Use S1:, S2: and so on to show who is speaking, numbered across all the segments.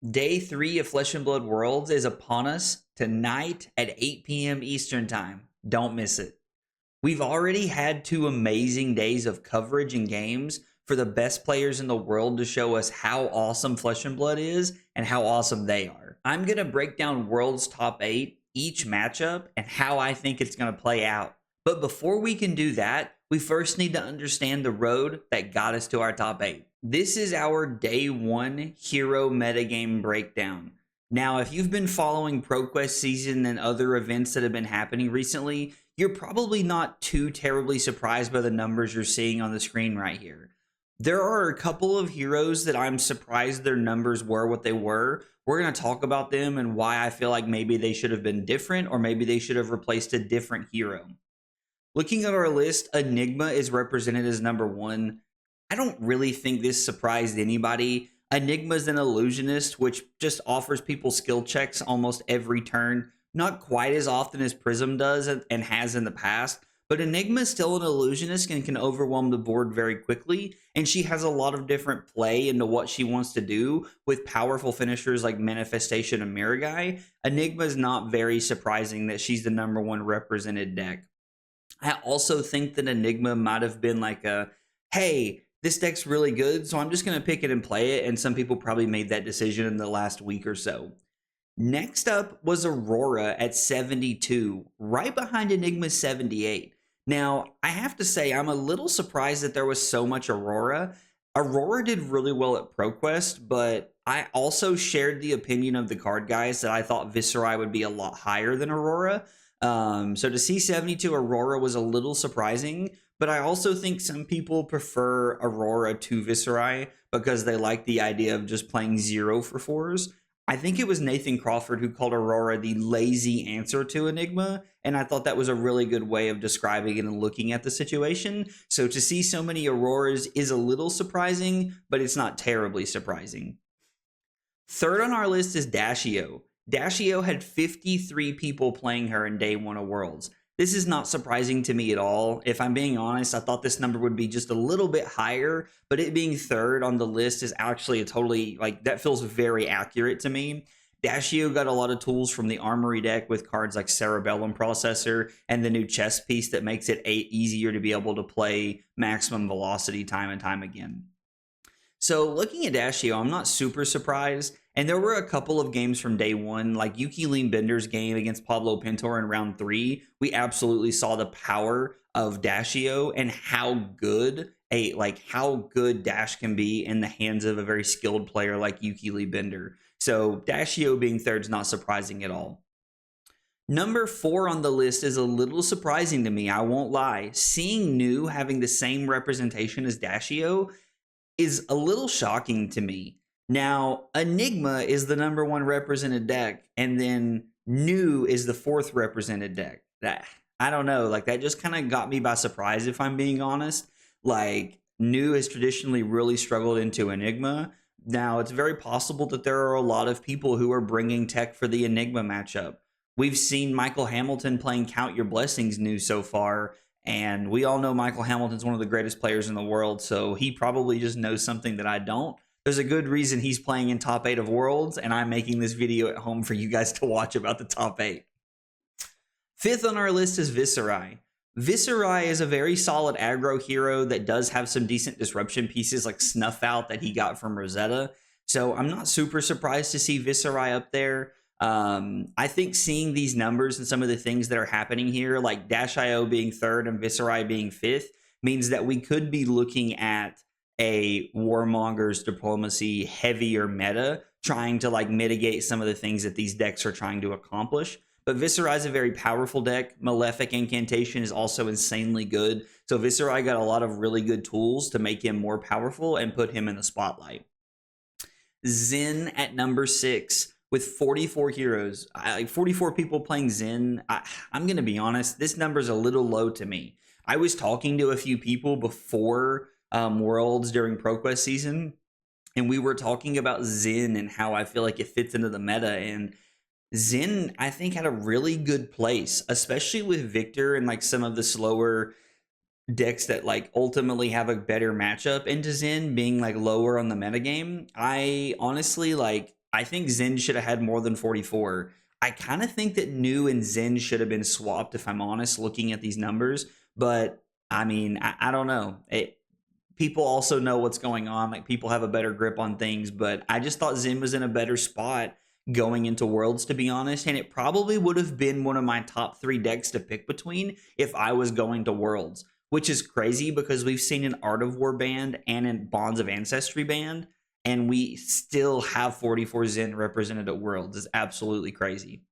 S1: Day 3 of Flesh and Blood Worlds is upon us tonight at 8 p.m. Eastern Time. Don't miss it. We've already had 2 amazing days of coverage and games for the best players in the world to show us how awesome Flesh and Blood is and how awesome they are. I'm going to break down World's top 8, each matchup, and how I think it's going to play out. But before we can do that, we first need to understand the road that got us to our top 8. This is our day 1 hero metagame breakdown. Now, if you've been following ProQuest season and other events that have been happening recently, you're probably not too terribly surprised by the numbers you're seeing on the screen right here. There are a couple of heroes that I'm surprised their numbers were what they were. We're going to talk about them and why I feel like maybe they should have been different or maybe they should have replaced a different hero. Looking at our list, Enigma is represented as number 1. I don't really think this surprised anybody. Enigma is an illusionist, which just offers people skill checks almost every turn. Not quite as often as Prism does and has in the past, but Enigma is still an illusionist and can overwhelm the board very quickly, and she has a lot of different play into what she wants to do with powerful finishers like Manifestation and Miragai. Enigma is not very surprising that she's the number 1 represented deck. I also think that Enigma might have been like a, hey, this deck's really good, so I'm just going to pick it and play it, and some people probably made that decision in the last week or so. Next up was Aurora at 72, right behind Enigma 78. Now, I have to say, I'm a little surprised that there was so much Aurora. Aurora did really well at ProQuest, but I also shared the opinion of the card guys that I thought Viserai would be a lot higher than Aurora. So to see 72 Aurora was a little surprising, but I also think some people prefer Aurora to Viserai because they like the idea of just playing 0 for 4s. I think it was Nathan Crawford who called Aurora the lazy answer to Enigma, and I thought that was a really good way of describing it and looking at the situation. So to see so many Auroras is a little surprising, but it's not terribly surprising. Third on our list is Dashio. Dashio had 53 people playing her in day 1 of Worlds. This is not surprising to me at all. If I'm being honest, I thought this number would be just a little bit higher, but it being third on the list is actually a totally, like, that feels very accurate to me. Dashio got a lot of tools from the Armory deck with cards like Cerebellum Processor and the new chess piece that makes it easier to be able to play maximum velocity time and time again. So looking at Dashio, I'm not super surprised. And there were a couple of games from day 1, like Yuki Lean Bender's game against Pablo Pintor in round 3. We absolutely saw the power of Dashio and how good Dash can be in the hands of a very skilled player like Yuki Lee Bender. So Dashio being third is not surprising at all. Number 4 on the list is a little surprising to me, I won't lie. Seeing New having the same representation as Dashio is a little shocking to me. Now, Enigma is the number 1 represented deck, and then New is the 4th represented deck. I don't know, like that just kind of got me by surprise, if I'm being honest. Like, New has traditionally really struggled into Enigma. Now, it's very possible that there are a lot of people who are bringing tech for the Enigma matchup. We've seen Michael Hamilton playing Count Your Blessings New so far, and we all know Michael Hamilton's one of the greatest players in the world, so he probably just knows something that I don't. There's a good reason he's playing in top 8 of Worlds, and I'm making this video at home for you guys to watch about the top 8. 5th on our list is Viserai. Viserai is a very solid aggro hero that does have some decent disruption pieces like Snuff Out that he got from Rosetta. So I'm not super surprised to see Viserai up there. I think seeing these numbers and some of the things that are happening here, like Dash.io being 3rd and Viserai being 5th, means that we could be looking at a Warmonger's Diplomacy heavier meta, trying to like mitigate some of the things that these decks are trying to accomplish. But Viserai is a very powerful deck. Malefic Incantation is also insanely good. So Viserai got a lot of really good tools to make him more powerful and put him in the spotlight. Zen at number 6 with 44 heroes. 44 people playing Zen. I'm going to be honest, this number is a little low to me. I was talking to a few people before Worlds during ProQuest season, and we were talking about Zen and how I feel like it fits into the meta, and Zen I think had a really good place, especially with Victor and like some of the slower decks that like ultimately have a better matchup into Zen being like lower on the metagame. I honestly like I think Zen should have had more than 44. I kind of think that New and Zen should have been swapped, if I'm honest, looking at these numbers. But I mean, I don't know. People also know what's going on. Like, people have a better grip on things, but I just thought Zen was in a better spot going into Worlds, to be honest. And it probably would have been one of my top 3 decks to pick between if I was going to Worlds, which is crazy because we've seen an Art of War band and a Bonds of Ancestry band, and we still have 44 Zen represented at Worlds. It's absolutely crazy.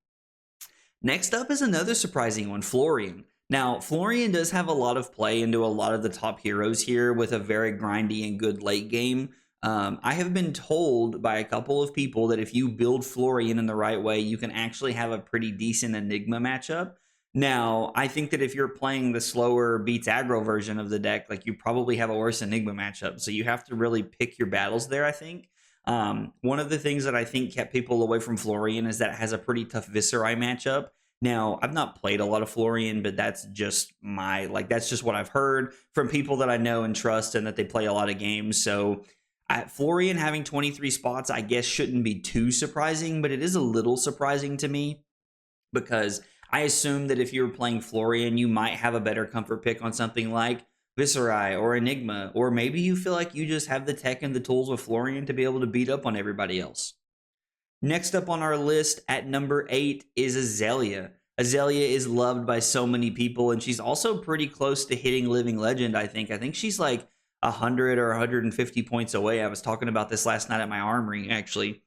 S1: Next up is another surprising one, Florian. Now, Florian does have a lot of play into a lot of the top heroes here with a very grindy and good late game. I have been told by a couple of people that if you build Florian in the right way, you can actually have a pretty decent Enigma matchup. Now, I think that if you're playing the slower beats aggro version of the deck, like, you probably have a worse Enigma matchup. So you have to really pick your battles there, I think. One of the things that I think kept people away from Florian is that it has a pretty tough Viserai matchup. Now, I've not played a lot of Florian, but that's just that's just what I've heard from people that I know and trust and that they play a lot of games. So Florian having 23 spots, I guess, shouldn't be too surprising, but it is a little surprising to me because I assume that if you're playing Florian, you might have a better comfort pick on something like Viserai or Enigma, or maybe you feel like you just have the tech and the tools with Florian to be able to beat up on everybody else. Next up on our list at number 8 is Azalea. Azalea is loved by so many people, and she's also pretty close to hitting Living Legend, I think. I think she's like 100 or 150 points away. I was talking about this last night at my armory, actually.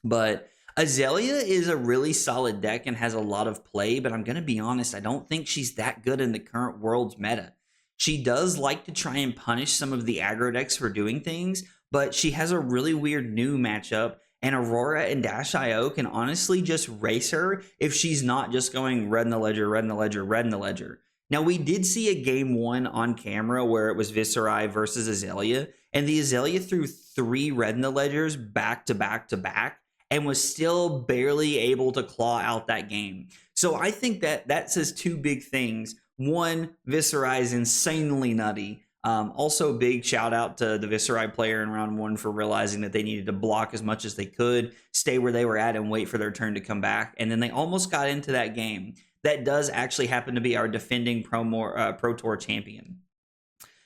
S1: But Azalea is a really solid deck and has a lot of play, but I'm going to be honest, I don't think she's that good in the current World's meta. She does like to try and punish some of the aggro decks for doing things, but she has a really weird new matchup, and Aurora and Dash.io can honestly just race her if she's not just going red in the ledger, red in the ledger, red in the ledger. Now, we did see a game 1 on camera where it was Viserai versus Azalea, and the Azalea threw 3 red in the ledgers back to back to back and was still barely able to claw out that game. So I think that says 2 big things. One, Viserai is insanely nutty. Also, big shout out to the Viserai player in round 1 for realizing that they needed to block as much as they could, stay where they were at, and wait for their turn to come back. And then they almost got into that game. That does actually happen to be our defending Pro Tour champion.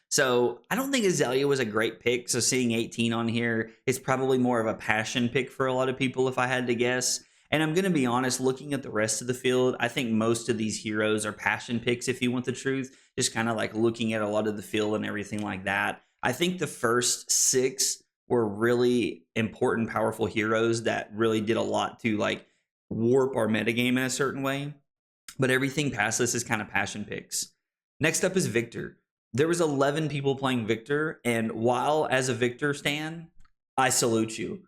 S1: So I don't think Azalea was a great pick. So seeing 18 on here is probably more of a passion pick for a lot of people, if I had to guess. And I'm going to be honest, looking at the rest of the field, I think most of these heroes are passion picks, if you want the truth. Just kind of like looking at a lot of the field and everything like that. I think the first 6 were really important, powerful heroes that really did a lot to like warp our metagame in a certain way. But everything past this is kind of passion picks. Next up is Victor. There was 11 people playing Victor, and while as a Victor stan, I salute you.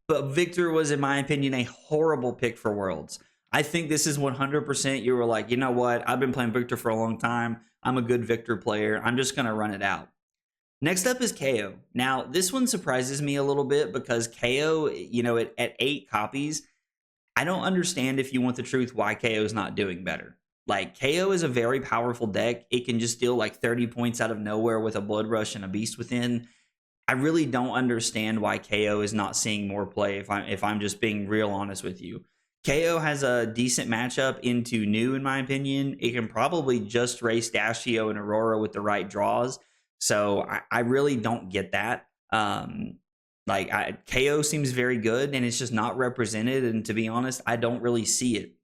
S1: But Victor was, in my opinion, a horrible pick for Worlds. I think this is 100% you were like, you know what? I've been playing Victor for a long time. I'm a good Victor player. I'm just going to run it out. Next up is KO. Now, this one surprises me a little bit because KO, at 8 copies, I don't understand, if you want the truth, why KO is not doing better. Like, KO is a very powerful deck. It can just deal like 30 points out of nowhere with a Blood Rush and a Beast Within. I really don't understand why KO is not seeing more play, if I'm just being real honest with you. KO has a decent matchup into New, in my opinion. It can probably just race Dashio and Aurora with the right draws. So I really don't get that. KO seems very good, and it's just not represented. And to be honest, I don't really see it.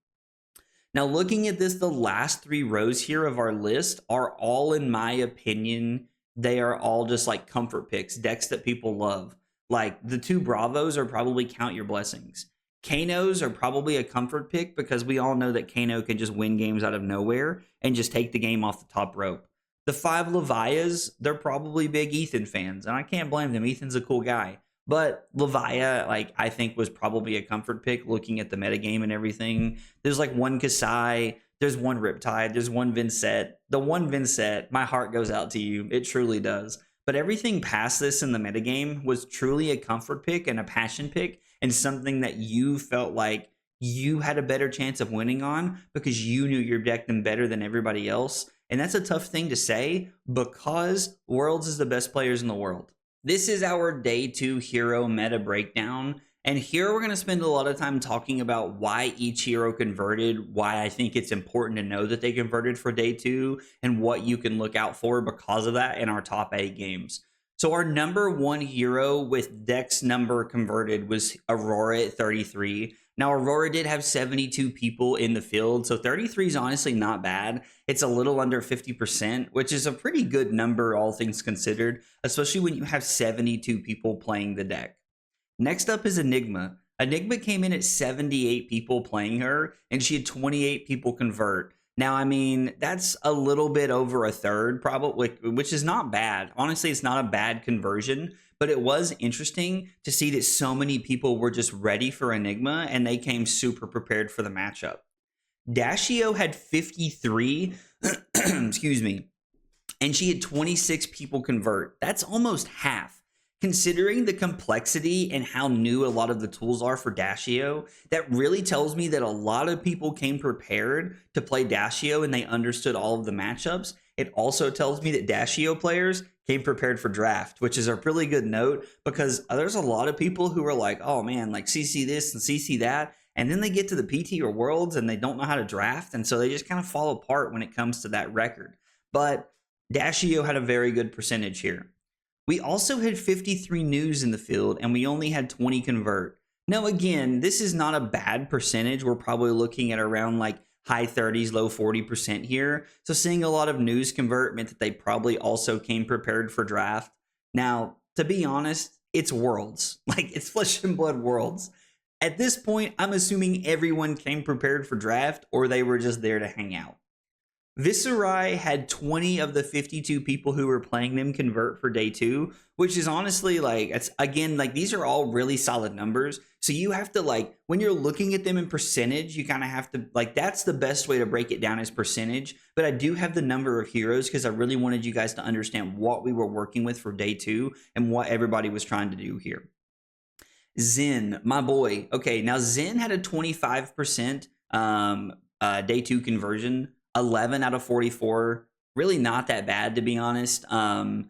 S1: Now, looking at this, the last 3 rows here of our list are all, in my opinion, they are all just like comfort picks, decks that people love. Like, the 2 Bravos are probably Count Your Blessings. Kanos are probably a comfort pick because we all know that Kano can just win games out of nowhere and just take the game off the top rope. The 5 Levias, they're probably big Ethan fans, and I can't blame them. Ethan's a cool guy. But Levia, I think, was probably a comfort pick looking at the metagame and everything. There's like 1 Kasai, there's 1 Riptide, there's 1 Vincent. The 1 Vincent, my heart goes out to you. It truly does. But everything past this in the metagame was truly a comfort pick and a passion pick, and something that you felt like you had a better chance of winning on because you knew your deck better than everybody else. And that's a tough thing to say because Worlds is the best players in the world. This is our day 2 hero meta breakdown. And here we're going to spend a lot of time talking about why each hero converted, why I think it's important to know that they converted for day 2, and what you can look out for because of that in our top 8 games. So our number 1 hero with Dex number converted was Aurora at 33. Now, Aurora did have 72 people in the field, so 33 is honestly not bad. It's a little under 50%, which is a pretty good number, all things considered, especially when you have 72 people playing the deck. Next up is Enigma. Enigma came in at 78 people playing her, and she had 28 people convert. Now, I mean, that's a little bit over a third, probably, which is not bad. Honestly, it's not a bad conversion, but it was interesting to see that so many people were just ready for Enigma, and they came super prepared for the matchup. Dashio had 53, excuse me, and she had 26 people convert. That's almost half. Considering the complexity and how new a lot of the tools are for Dashio, that really tells me that a lot of people came prepared to play Dashio and they understood all of the matchups. It also tells me that Dashio players came prepared for draft, which is a really good note because there's a lot of people who are like, oh man, like CC this and CC that. And then they get to the PT or Worlds and they don't know how to draft. And so they just kind of fall apart when it comes to that record. But Dashio had a very good percentage here. We also had 53 news in the field, and we only had 20 convert. Now, again, this is not a bad percentage. We're probably looking at around like high 30s, low 40% here. So seeing a lot of news convert meant that they probably also came prepared for draft. Now, to be honest, it's Worlds. Like, it's Flesh and Blood Worlds. At this point, I'm assuming everyone came prepared for draft, or they were just there to hang out. Viserai had 20 of the 52 people who were playing them convert for day 2, which is honestly like, it's again, like these are all really solid numbers. So you have to like, when you're looking at them in percentage, you kind of have to like, that's the best way to break it down as percentage. But I do have the number of heroes because I really wanted you guys to understand what we were working with for day 2 and what everybody was trying to do here. Zen, my boy. Okay, now Zen had a 25% day 2 conversion. 11 out of 44, really not that bad to be honest. I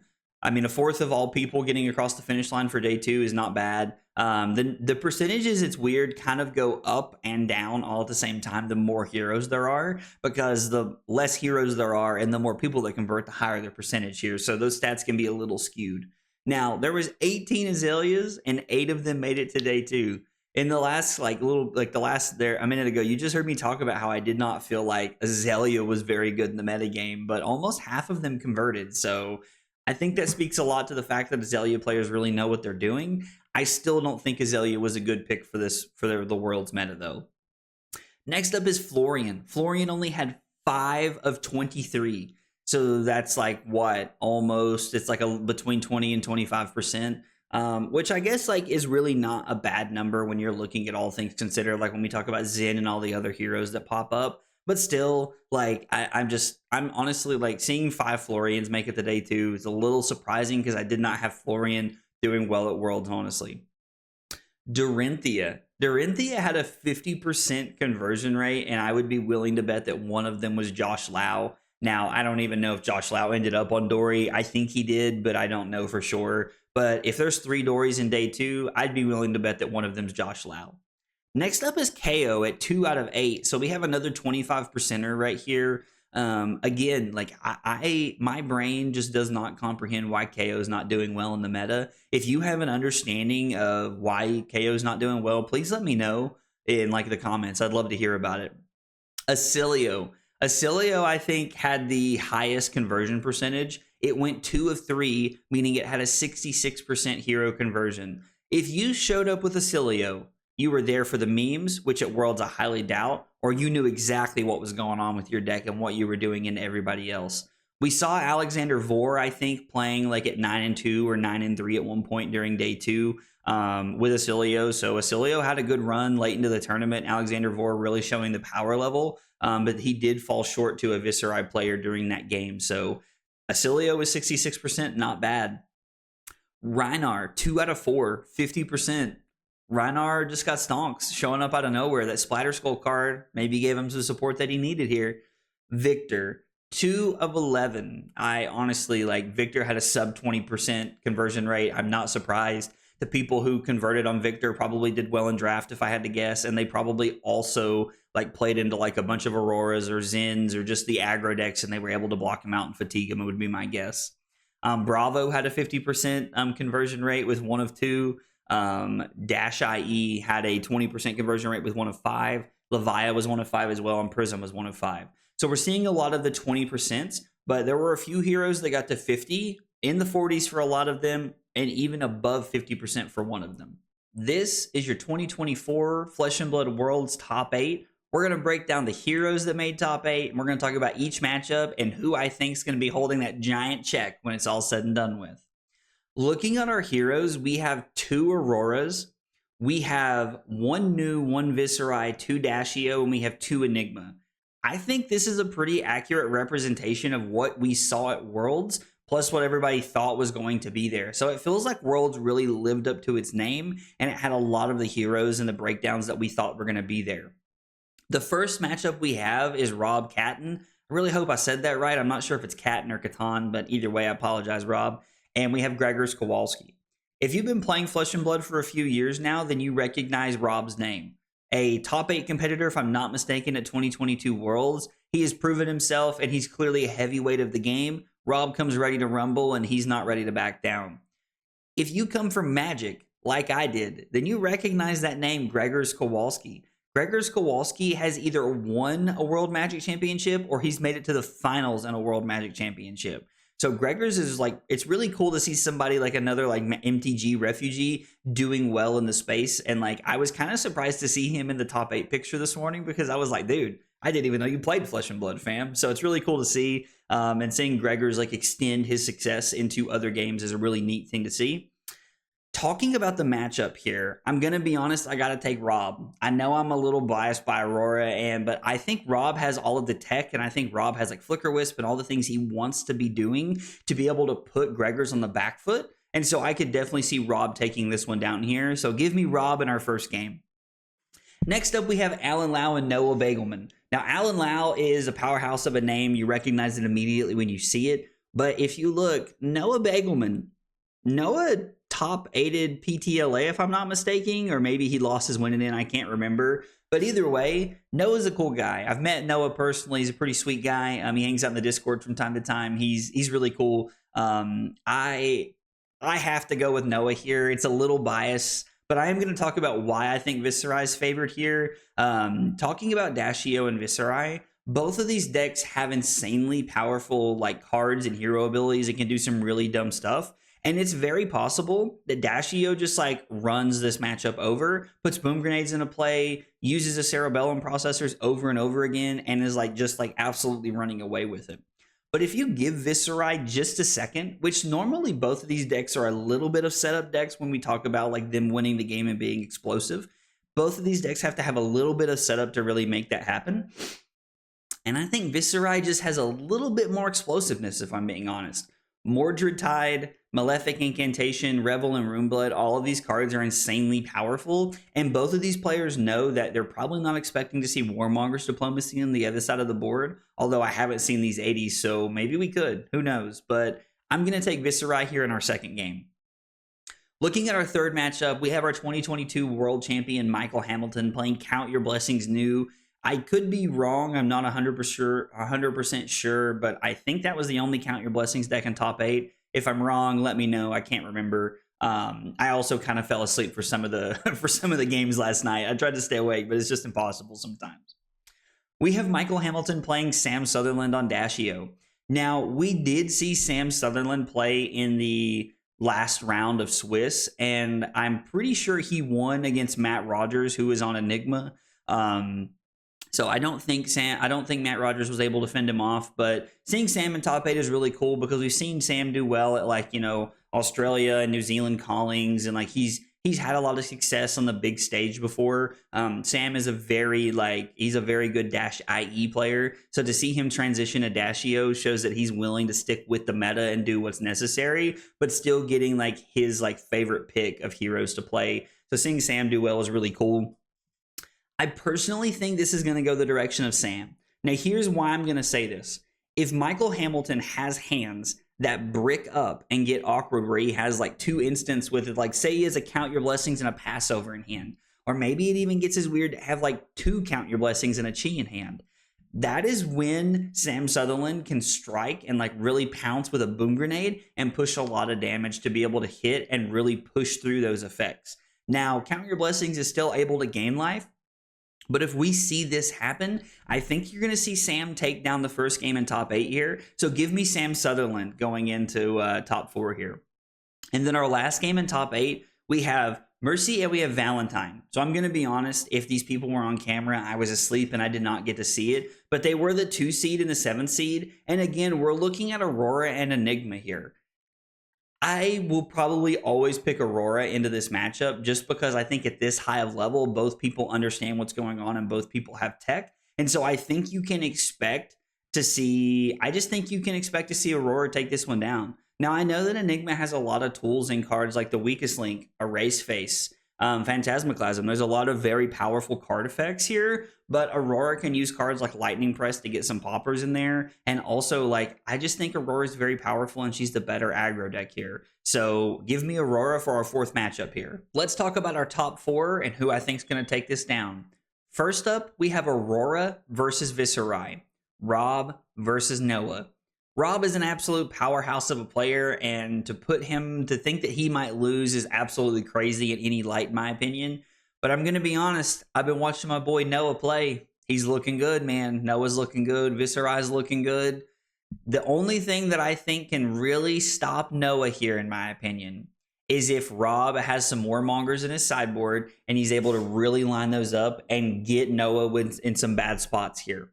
S1: mean, a fourth of all people getting across the finish line for day 2 is not bad. The percentages, it's weird, kind of go up and down all at the same time the more heroes there are, because the less heroes there are and the more people that convert, the higher their percentage here. So those stats can be a little skewed. Now, there was 18 Azaleas and 8 of them made it to day 2. In the last, like, a minute ago, you just heard me talk about how I did not feel like Azalea was very good in the metagame, but almost half of them converted. So I think that speaks a lot to the fact that Azalea players really know what they're doing. I still don't think Azalea was a good pick for the World's meta, though. Next up is Florian. Florian only had 5 of 23. So that's like what? Almost, it's like between 20 and 25%. Which I guess like is really not a bad number when you're looking at all things considered, like when we talk about Zen and all the other heroes that pop up. But still, like I'm honestly like seeing 5 Florians make it to day 2 is a little surprising because I did not have Florian doing well at Worlds, honestly. Dorinthia had a 50% conversion rate, and I would be willing to bet that one of them was Josh Lau. Now, I don't even know if Josh Lau ended up on Dory. I think he did, but I don't know for sure. But if there's 3 Dories in day 2, I'd be willing to bet that one of them's Josh Lau. Next up is KO at 2 out of 8. So we have another 25%er right here. Again, like my brain just does not comprehend why KO is not doing well in the meta. If you have an understanding of why KO is not doing well, please let me know in like the comments. I'd love to hear about it. Acilio, I think, had the highest conversion percentage. It went 2 of 3, meaning it had a 66% hero conversion. If you showed up with Acilio, you were there for the memes, which at Worlds I highly doubt, or you knew exactly what was going on with your deck and what you were doing and everybody else. We saw Alexander Vor, I think, playing like at 9-2 or 9-3 at one point during day 2 with Acilio. So Acilio had a good run late into the tournament. Alexander Vor really showing the power level, but he did fall short to a Viserai player during that game. So Acilio was 66%, not bad. Rhinar, 2 out of 4, 50%. Rhinar just got stonks, showing up out of nowhere. That Splatter Skull card maybe gave him the support that he needed here. Victor, 2 of 11. I honestly, like, Victor had a sub 20% conversion rate. I'm not surprised. the people who converted on Victor probably did well in draft, if I had to guess, and they probably also like played into like a bunch of Auroras or Zins or just the aggro decks, and they were able to block him out and fatigue him. It would be my guess. Bravo had a 50% conversion rate with 1 of 2. Dash IE had a 20% conversion rate with 1 of 5. Levia was 1 of 5 as well, and Prism was 1 of 5. So we're seeing a lot of the 20%, but there were a few heroes that got to 50, in the 40s for a lot of them, and even above 50% for one of them. This is your 2024 Flesh and Blood Worlds top 8. We're going to break down the heroes that made top 8, and we're going to talk about each matchup and who I think is going to be holding that giant check when it's all said and done with. Looking at our heroes, we have 2 Auroras, we have 1 Nu, 1 Viserai, 2 Dashio, and we have 2 Enigma. I think this is a pretty accurate representation of what we saw at Worlds, plus what everybody thought was going to be there. So it feels like Worlds really lived up to its name, and it had a lot of the heroes and the breakdowns that we thought were going to be there. The first matchup we have is Rob Catton. I really hope I said that right. I'm not sure if it's Catton or Catan, but either way, I apologize, Rob. And we have Gregors Kowalski. If you've been playing Flesh and Blood for a few years now, then you recognize Rob's name. A top 8 competitor, if I'm not mistaken, at 2022 Worlds. He has proven himself, and he's clearly a heavyweight of the game. Rob comes ready to rumble, and he's not ready to back down. If you come from Magic, like I did, then you recognize that name, Gregors Kowalski. Gregors Kowalski has either won a World Magic Championship or he's made it to the finals in a World Magic Championship. So Gregors is like, it's really cool to see somebody like another like MTG refugee doing well in the space. And like, I was kind of surprised to see him in the top 8 picture this morning, because I was like, dude, I didn't even know you played Flesh and Blood, fam. So it's really cool to see. And seeing Gregors like extend his success into other games is a really neat thing to see. Talking about the matchup here, I'm going to be honest, I got to take Rob. I know I'm a little biased by Aurora, but I think Rob has all of the tech, and I think Rob has like Flicker Wisp and all the things he wants to be doing to be able to put Gregors on the back foot. And so I could definitely see Rob taking this one down here. So give me Rob in our first game. Next up, we have Alan Lau and Noah Bagelman. Now, Alan Lau is a powerhouse of a name. You recognize it immediately when you see it. But if you look, Noah Bagelman, Noah top 8'd PTLA, if I'm not mistaken, or maybe he lost his winning in, I can't remember. But either way, Noah's a cool guy. I've met Noah personally. He's a pretty sweet guy. He hangs out in the Discord from time to time. He's really cool. I have to go with Noah here. It's a little biased, but I am going to talk about why I think Viserai is favored here. Talking about Dashio and Viserai, both of these decks have insanely powerful like cards and hero abilities that can do some really dumb stuff. And it's very possible that Dashio just like runs this matchup over, puts boom grenades into play, uses the cerebellum processors over and over again, and is like just like absolutely running away with it. But if you give Viserai just a second, which normally both of these decks are a little bit of setup decks when we talk about like them winning the game and being explosive, both of these decks have to have a little bit of setup to really make that happen. And I think Viserai just has a little bit more explosiveness, if I'm being honest. Mordred Tide, Malefic Incantation, Revel, and Runeblood, all of these cards are insanely powerful, and both of these players know that they're probably not expecting to see Warmonger's Diplomacy on the other side of the board, although I haven't seen these 80s, so maybe we could. Who knows? But I'm going to take Viserai here in our second game. Looking at our third matchup, we have our 2022 World Champion Michael Hamilton playing Count Your Blessings New. I could be wrong. I'm not 100% sure, but I think that was the only Count Your Blessings deck in top 8. If I'm wrong, let me know. I can't remember. I also kind of fell asleep for some of the games last night. I tried to stay awake, but it's just impossible sometimes. We have Michael Hamilton playing Sam Sutherland on Dashio. Now, we did see Sam Sutherland play in the last round of Swiss, and I'm pretty sure he won against Matt Rogers, who is on Enigma. So I don't think Matt Rogers was able to fend him off, but seeing Sam in top 8 is really cool because we've seen Sam do well at like, you know, Australia and New Zealand callings, and like he's had a lot of success on the big stage before. Sam is he's a very good Dash IE player. So to see him transition to Dashio shows that he's willing to stick with the meta and do what's necessary, but still getting like his like favorite pick of heroes to play. So seeing Sam do well is really cool. I personally think this is going to go the direction of Sam. Now, here's why I'm going to say this. If Michael Hamilton has hands that brick up and get awkward where he has like 2 instants with it. Like, say he has a count your blessings and a Passover in hand. Or maybe it even gets as weird to have like 2 count your blessings and a chi in hand. That is when Sam Sutherland can strike and like really pounce with a boom grenade and push a lot of damage to be able to hit and really push through those effects. Now, Count Your Blessings is still able to gain life, but if we see this happen, I think you're going to see Sam take down the first game in top 8 here. So give me Sam Sutherland going into top 4 here. And then our last game in top 8, we have Mercy and we have Valentine. So I'm going to be honest, if these people were on camera, I was asleep and I did not get to see it. But they were the 2 seed and the 7 seed. And again, we're looking at Aurora and Enigma here. I will probably always pick Aurora into this matchup just because I think at this high of level, both people understand what's going on and both people have tech. And so I think you can expect to see, Aurora take this one down. Now, I know that Enigma has a lot of tools in cards like the Weakest Link, Erase Face, Phantasmaclasm. There's a lot of very powerful card effects here, but Aurora can use cards like Lightning Press to get some poppers in there. And also, like, I just think Aurora is very powerful and she's the better aggro deck here. So give me Aurora for our 4th matchup here. Let's talk about our top 4 and who I think is going to take this down. First up, we have Aurora versus Viserai, Rob versus Noah. Rob is an absolute powerhouse of a player, and to think that he might lose is absolutely crazy in any light, in my opinion. But I'm going to be honest, I've been watching my boy Noah play. He's looking good, man. Noah's looking good. Viserai's looking good. The only thing that I think can really stop Noah here, in my opinion, is if Rob has some Warmongers in his sideboard and he's able to really line those up and get Noah in some bad spots here.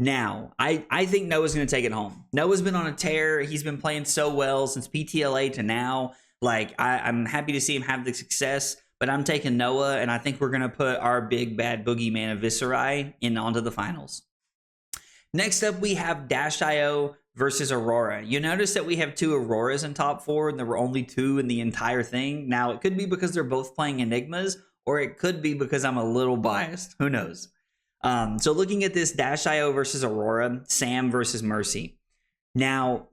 S1: Now, I think Noah's going to take it home. Noah's been on a tear. He's been playing so well since PTLA to now. Like, I'm happy to see him have the success, but I'm taking Noah, and I think we're going to put our big bad boogeyman of Viserai onto the finals. Next up, we have Dash.io versus Aurora. You notice that we have 2 Auroras in top 4, and there were only 2 in the entire thing. Now, it could be because they're both playing Enigmas, or it could be because I'm a little biased. Who knows? So looking at this Dash.io versus Aurora, Sam versus Mercy. Now,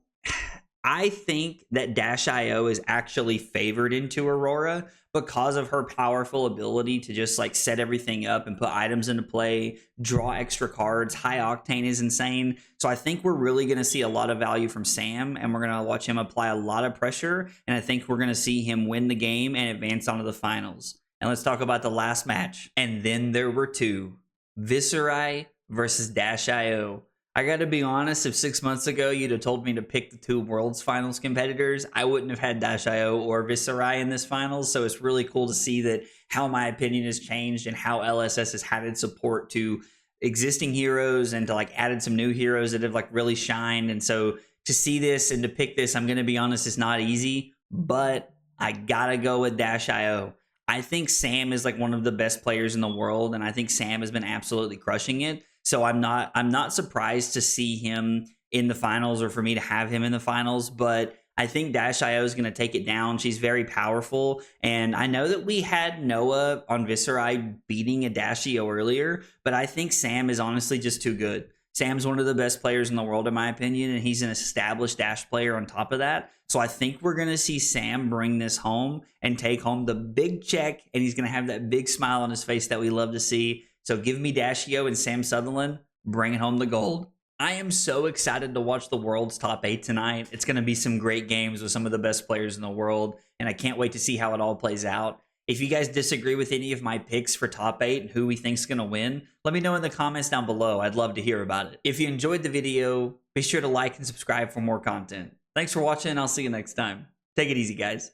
S1: I think that Dash.io is actually favored into Aurora because of her powerful ability to just like set everything up and put items into play, draw extra cards. High Octane is insane. So I think we're really going to see a lot of value from Sam, and we're going to watch him apply a lot of pressure. And I think we're going to see him win the game and advance onto the finals. And let's talk about the last match. And then there were 2. Viserai versus Dash.io. I gotta be honest, if 6 months ago you'd have told me to pick the 2 Worlds Finals competitors, I wouldn't have had Dash.io or Viserai in this finals. So it's really cool to see that how my opinion has changed and how LSS has added support to existing heroes and to like added some new heroes that have like really shined. And so to see this and to pick this, I'm gonna be honest, it's not easy, but I gotta go with Dash.io. I think Sam is like one of the best players in the world, and I think Sam has been absolutely crushing it. So I'm not surprised to see him in the finals or for me to have him in the finals, but I think Dash.io is going to take it down. She's very powerful, and I know that we had Noah on Viserai beating a Dash.io earlier, but I think Sam is honestly just too good. Sam's one of the best players in the world, in my opinion, and he's an established Dash player on top of that. So I think we're going to see Sam bring this home and take home the big check, and he's going to have that big smile on his face that we love to see. So give me Dash.io and Sam Sutherland bringing home the gold. I am so excited to watch the World's Top 8 tonight. It's going to be some great games with some of the best players in the world, and I can't wait to see how it all plays out. If you guys disagree with any of my picks for top 8 and who we think is going to win, let me know in the comments down below. I'd love to hear about it. If you enjoyed the video, be sure to like and subscribe for more content. Thanks for watching, and I'll see you next time. Take it easy, guys.